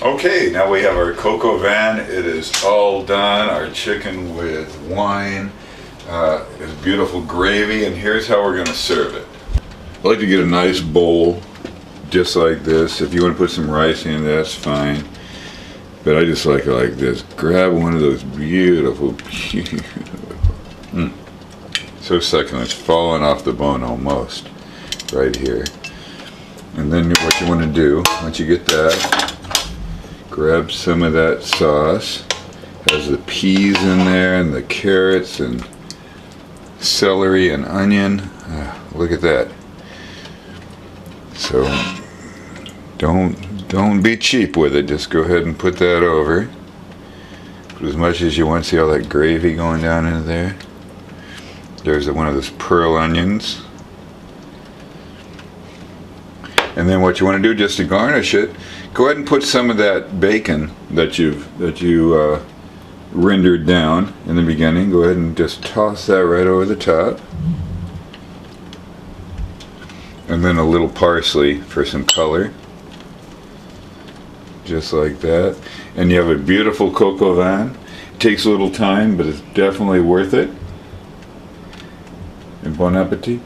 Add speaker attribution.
Speaker 1: Okay, now we have our Coq Au Vin. It is all done. Our chicken with wine, is beautiful gravy, and here's how we're going to serve it. I like to get a nice bowl, just like this. If you want to put some rice in, that's fine. But I just like it like this. Grab one of those beautiful, so succulent. It's falling off the bone almost, right here. And then what you want to do, once you get that, grab some of that sauce. Has the peas in there and the carrots and celery and onion. Look at that. So don't be cheap with it. Just go ahead and put that over. Put as much as you want. See all that gravy going down into there? There's one of those pearl onions. And then what you want to do, just to garnish it, go ahead and put some of that bacon that you rendered down in the beginning. Go ahead and just toss that right over the top. And then a little parsley for some color. Just like that. And you have a beautiful Coq Au Vin. It takes a little time, but it's definitely worth it. And bon appetit.